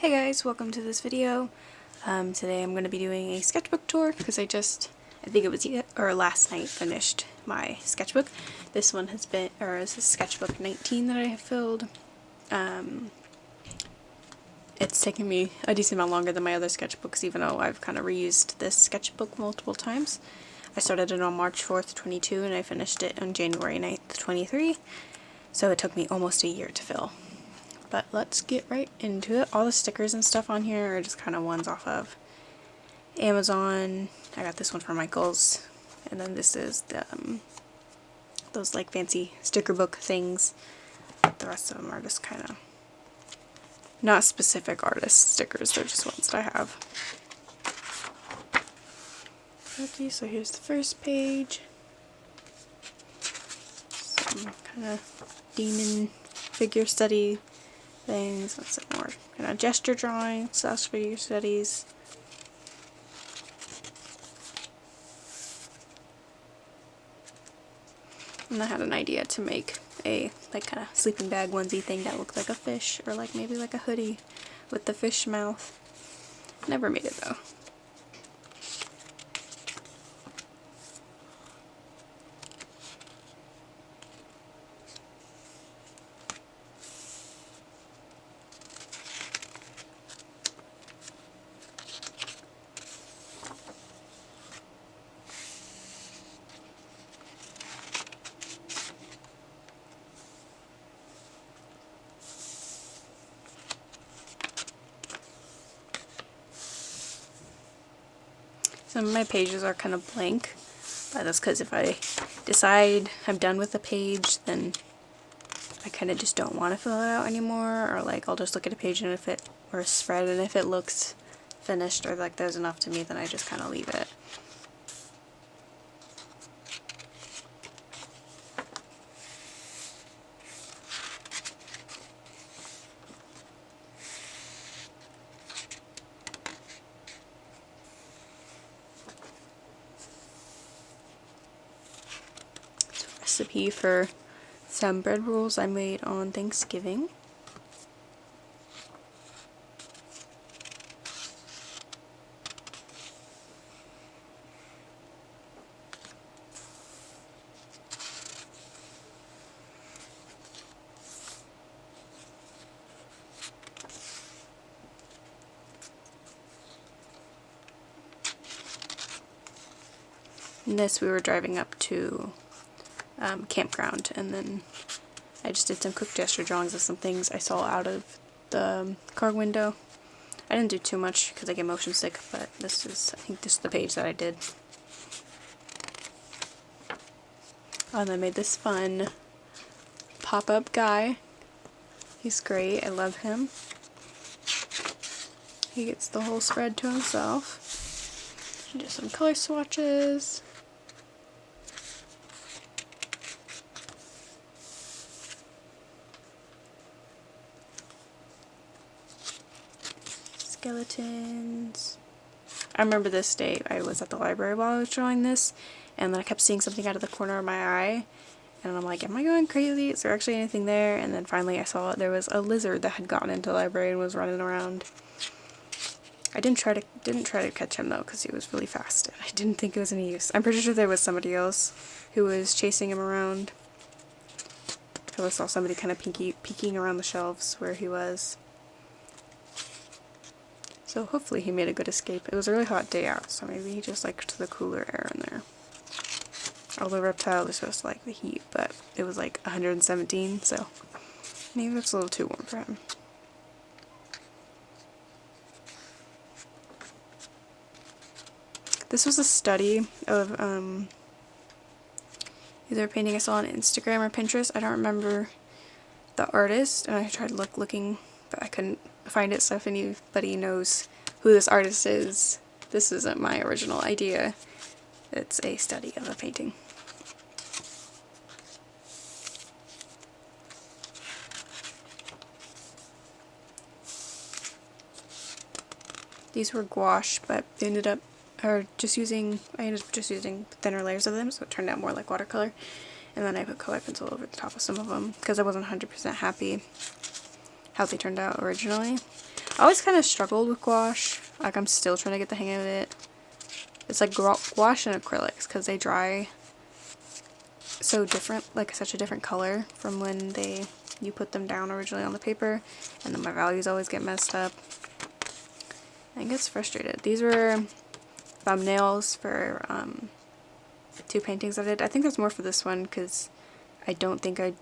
Hey guys, welcome to this video. Today I'm going to be doing a sketchbook tour because I think it was last night finished my sketchbook. This one has been, this is sketchbook 19 that I have filled. It's taken me a decent amount longer than my other sketchbooks, even though I've kind of reused this sketchbook multiple times. I started it on March 4th, 22 and I finished it on January 9th, 23. So it took me almost a year to fill. But let's get right into it. All the stickers and stuff on here are just kind of ones off of Amazon. I got this one from Michael's. And then this is the, those like fancy sticker book things. The rest of them are just kind of not specific artist stickers. They're just ones that I have. Okay, so here's the first page. Some kind of demon figure study things. That's some more kind of gesture drawing, / figure studies. And I had an idea to make a like kind of sleeping bag onesie thing that looked like a fish, or like maybe like a hoodie with the fish mouth. Never made it though. Some of my pages are kind of blank, but that's because if I decide I'm done with the page, then I kind of just don't want to fill it out anymore, or like I'll just look at a page and or a spread, and if it looks finished or like there's enough to me, then I just kind of leave it. Recipe for some bread rolls I made on Thanksgiving. And this we were driving up to campground, and then I just did some quick gesture drawings of some things I saw out of the car window. I didn't do too much because I get motion sick, but I think this is the page that I did. And I made this fun pop-up guy. He's great, I love him. He gets the whole spread to himself. Just some color swatches. Skeletons. I remember this day I was at the library while I was drawing this, and then I kept seeing something out of the corner of my eye, and I'm like, am I going crazy? Is there actually anything there? And then finally I saw there was a lizard that had gotten into the library and was running around. I didn't try to catch him though, because he was really fast and I didn't think it was any use. I'm pretty sure there was somebody else who was chasing him around. I saw somebody kind of peeking around the shelves where he was. So hopefully he made a good escape. It was a really hot day out, so maybe he just liked the cooler air in there. Although reptile is supposed to like the heat, but it was like 117, so maybe that's a little too warm for him. This was a study of either a painting I saw on Instagram or Pinterest. I don't remember the artist, and I tried looking, but I couldn't find it, so if anybody knows who this artist is, this isn't my original idea. It's a study of a painting. These were gouache, but they ended up I ended up just using thinner layers of them, so it turned out more like watercolor. And then I put color pencil over the top of some of them because I wasn't 100% happy how they turned out originally. I always kind of struggled with gouache. Like, I'm still trying to get the hang of it. It's like gouache and acrylics because they dry so different, like such a different color from when you put them down originally on the paper, and then my values always get messed up. I get frustrated. These were thumbnails for 2 paintings I did. I think there's more for this one because I don't think I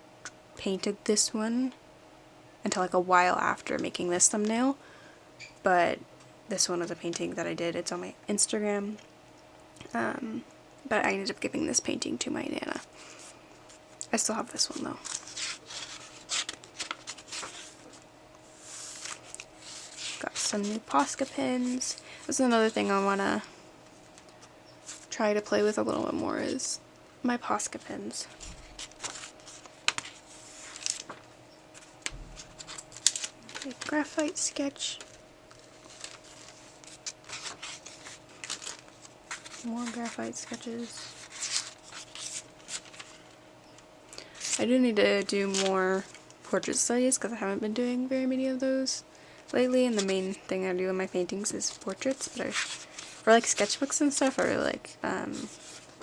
painted this one until like a while after making this thumbnail, but this one was a painting that I did. It's on my Instagram, but I ended up giving this painting to my Nana. I still have this one though. Got some new Posca pins. This is another thing I want to try to play with a little bit more, is my Posca pins. Okay, graphite sketch. More graphite sketches. I do need to do more portrait studies because I haven't been doing very many of those lately, and the main thing I do in my paintings is portraits, but for like sketchbooks and stuff, I really like, as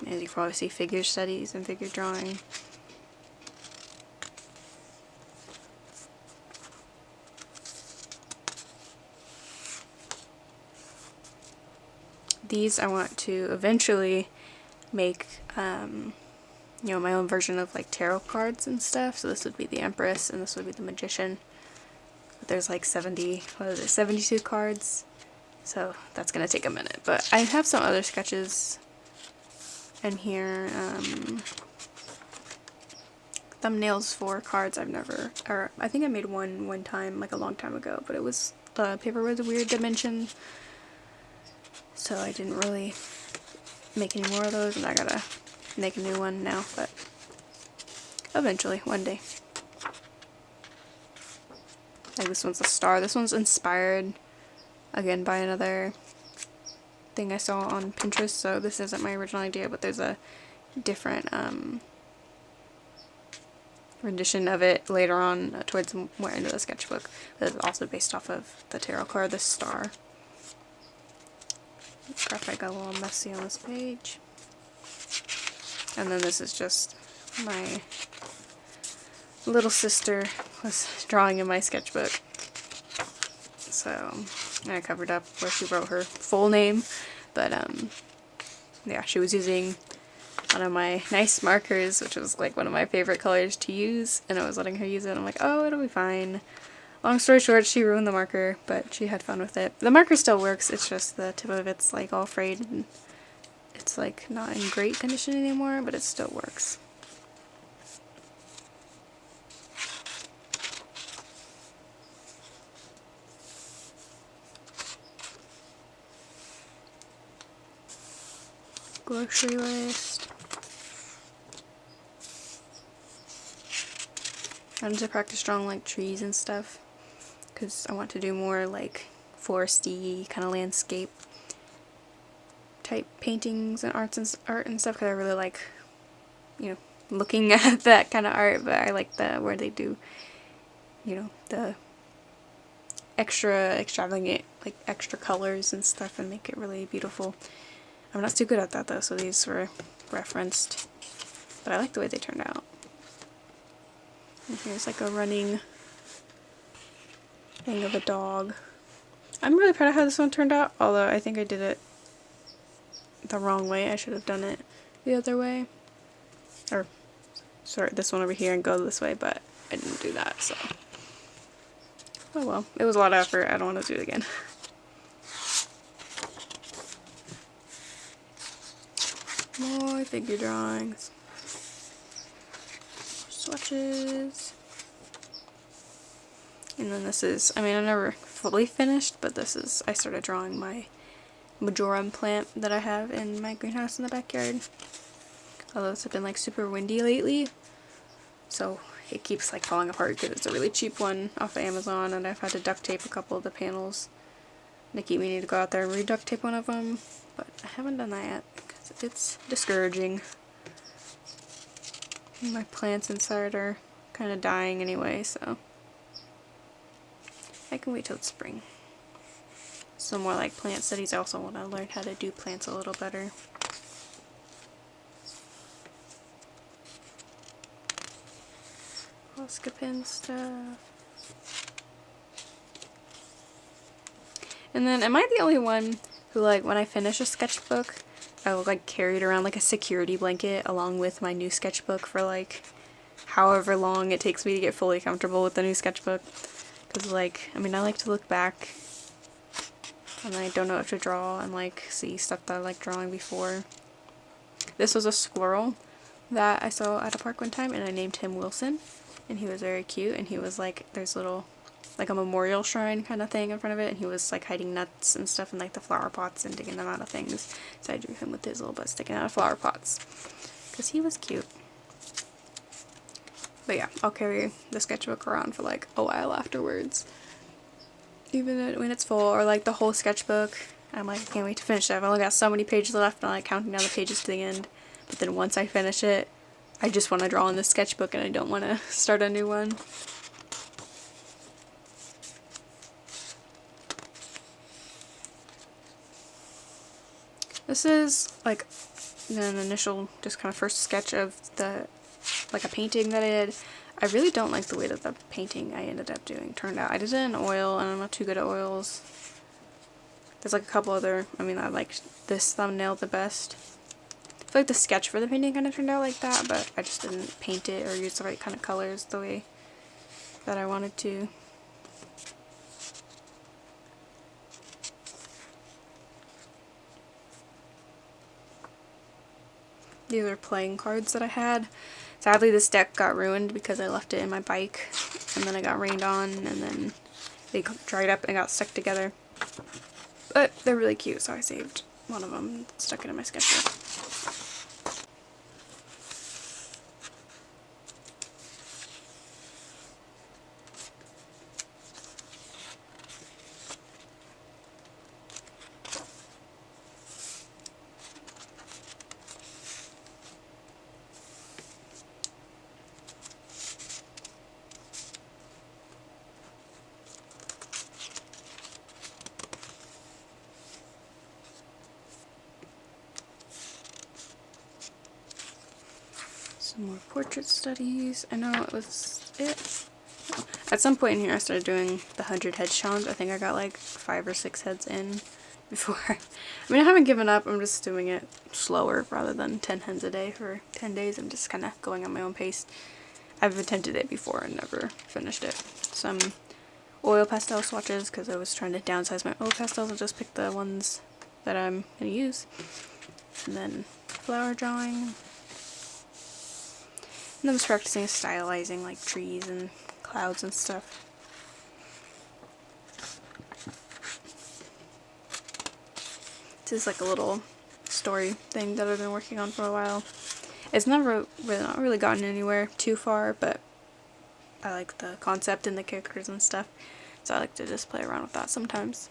you can probably see, figure studies and figure drawing. These I want to eventually make, you know, my own version of like tarot cards and stuff. So this would be the Empress and this would be the Magician. But there's like 72 cards. So that's gonna take a minute. But I have some other sketches in here. Thumbnails for cards I've never, or I think I made one time like a long time ago, but the paper was a weird dimension. So I didn't really make any more of those, and I gotta make a new one now, but eventually, one day. Like this one's a star. This one's inspired, again, by another thing I saw on Pinterest, so this isn't my original idea, but there's a different rendition of it later on towards more into the sketchbook that is also based off of the tarot card, the star. Graphite got a little messy on this page. And then this is just my little sister was drawing in my sketchbook. So I covered up where she wrote her full name, but yeah, she was using one of my nice markers, which was like one of my favorite colors to use, and I was letting her use it. I'm like, oh, it'll be fine. Long story short, she ruined the marker, but she had fun with it. The marker still works, it's just the tip of it's like all frayed and it's like not in great condition anymore, but it still works. Grocery list. I need to practice drawing like trees and stuff, because I want to do more like foresty kind of landscape type paintings and art and stuff, because I really like, you know, looking at that kind of art, but I like where they do, you know, the extra extravagant, like extra colors and stuff and make it really beautiful. I'm not too good at that though, so these were referenced, but I like the way they turned out. And here's like a running thing of a dog. I'm really proud of how this one turned out, although I think I did it the wrong way. I should have done it the other way. Or, sorry, this one over here and go this way, but I didn't do that, so. Oh well, it was a lot of effort. I don't want to do it again. More figure drawings. Swatches. And then this is, I mean, I never fully finished, but this is, I started drawing my majorum plant that I have in my greenhouse in the backyard. Although it's been like super windy lately, so it keeps like falling apart because it's a really cheap one off of Amazon, and I've had to duct tape a couple of the panels. They keep meaning to go out there and re-duct tape one of them, but I haven't done that yet because it's discouraging. My plants inside are kind of dying anyway, so. I can wait till it's spring. So more like plant studies. I also want to learn how to do plants a little better. Skipping stuff. And then, am I the only one who, like, when I finish a sketchbook, I will, like, carry it around like a security blanket along with my new sketchbook for, like, however long it takes me to get fully comfortable with the new sketchbook. Because, like, I mean, I like to look back and I don't know what to draw and, like, see stuff that I like drawing before. This was a squirrel that I saw at a park one time, and I named him Wilson. And he was very cute, and he was, like, there's little, like, a memorial shrine kind of thing in front of it, and he was, like, hiding nuts and stuff in, like, the flower pots and digging them out of things. So I drew him with his little butt sticking out of flower pots. Because he was cute. But yeah, I'll carry the sketchbook around for, like, a while afterwards. Even when it's full, or, like, the whole sketchbook. I'm like, I can't wait to finish it. I've only got so many pages left, and I'm, like, counting down the pages to the end. But then once I finish it, I just want to draw in this sketchbook and I don't want to start a new one. This is like an initial, just kind of first sketch of the, like a painting that I did. I really don't like the way that the painting I ended up doing turned out. I did it in oil and I'm not too good at oils. There's like a couple other, I mean, I like this thumbnail the best. I feel like the sketch for the painting kind of turned out like that, but I just didn't paint it or use the right kind of colors the way that I wanted to. These are playing cards that I had. Sadly, this deck got ruined because I left it in my bike, and then it got rained on, and then they dried up and got stuck together. But they're really cute, so I saved one of them and stuck it in my sketchbook. Some more portrait studies. I know it was it. At some point in here I started doing the 100 heads challenge. I think I got like 5 or 6 heads in before. I mean, I haven't given up. I'm just doing it slower rather than 10 heads a day for 10 days. I'm just kind of going at my own pace. I've attempted it before and never finished it. Some oil pastel swatches because I was trying to downsize my oil pastels and just pick the ones that I'm going to use. And then flower drawing. And I was practicing stylizing like trees and clouds and stuff. This is like a little story thing that I've been working on for a while. It's not really gotten anywhere too far, but I like the concept and the characters and stuff, so I like to just play around with that sometimes.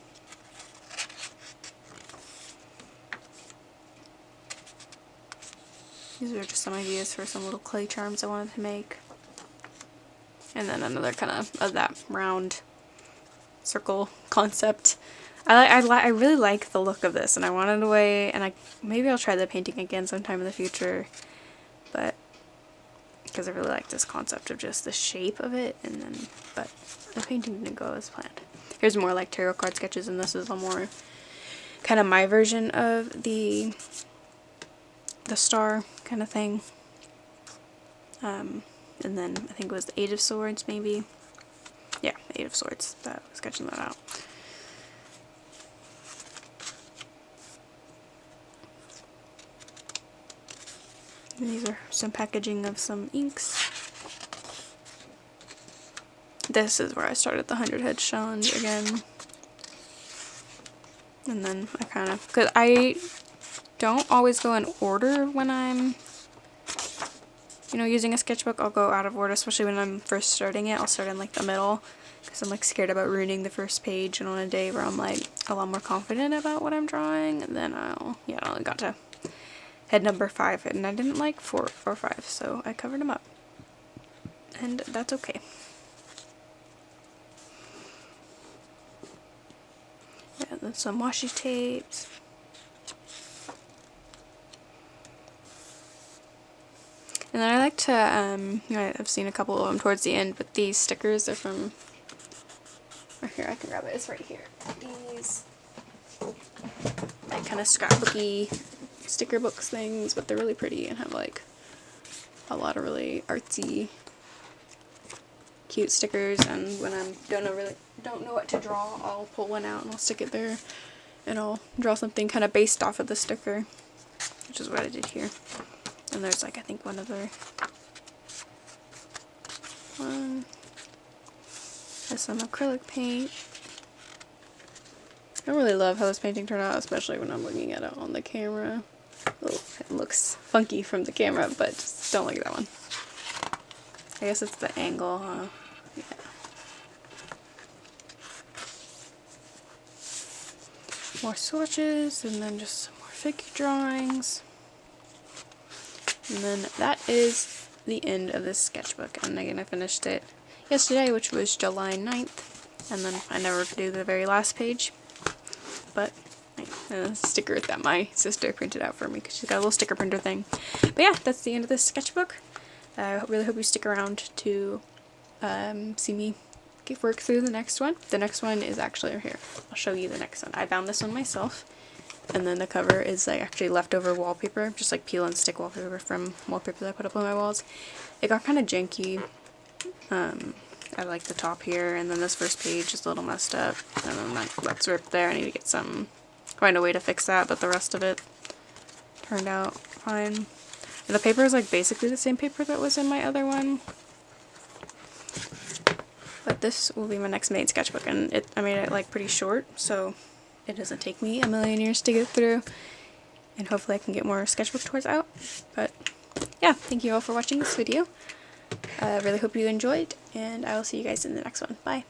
These are just some ideas for some little clay charms I wanted to make. And then another kind of that round circle concept. I really like the look of this, and I wanted a way, and maybe I'll try the painting again sometime in the future, but because I really like this concept of just the shape of it, and then, but the painting didn't go as planned. Here's more like tarot card sketches, and this is a more kind of my version of the star kind of thing. And then I think it was the 8 of Swords, maybe. Yeah, 8 of Swords. That was sketching that out. And these are some packaging of some inks. This is where I started the 100 Heads challenge again. And then I kind of, because I don't always go in order when I'm, you know, using a sketchbook. I'll go out of order, especially when I'm first starting it. I'll start in like the middle because I'm like scared about ruining the first page, and on a day where I'm like a lot more confident about what I'm drawing, and then I only got to head number 5, and I didn't like 4 or 5, so I covered them up, and that's okay. And then some washi tapes. And then I like to, I've seen a couple of them towards the end, but these stickers are from, or here, I can grab it, it's right here. These, like, kind of scrapbooky sticker books things, but they're really pretty and have, like, a lot of really artsy, cute stickers. And when I don't know what to draw, I'll pull one out and I'll stick it there, and I'll draw something kind of based off of the sticker, which is what I did here. And there's, like, I think one other one has some acrylic paint. I really love how this painting turned out, especially when I'm looking at it on the camera. Oh, it looks funky from the camera, but just don't look at that one. I guess it's the angle, huh? Yeah. More swatches, and then just some more figure drawings. And then that is the end of this sketchbook. And again, I finished it yesterday, which was July 9th. And then I never do the very last page. But a sticker that my sister printed out for me because she's got a little sticker printer thing. But yeah, that's the end of this sketchbook. I really hope you stick around to see me work through the next one. The next one is actually right here. I'll show you the next one. I found this one myself. And then the cover is like actually leftover wallpaper, just like peel and stick wallpaper from wallpaper that I put up on my walls. It got kind of janky. I like the top here, and then this first page is a little messed up, and then that's ripped there. I need to find a way to fix that, but the rest of it turned out fine. And the paper is like basically the same paper that was in my other one. But this will be my next main sketchbook, and I made it like pretty short, so it doesn't take me a million years to get through, and hopefully I can get more sketchbook tours out. But yeah, thank you all for watching this video. I really hope you enjoyed, and I will see you guys in the next one. Bye!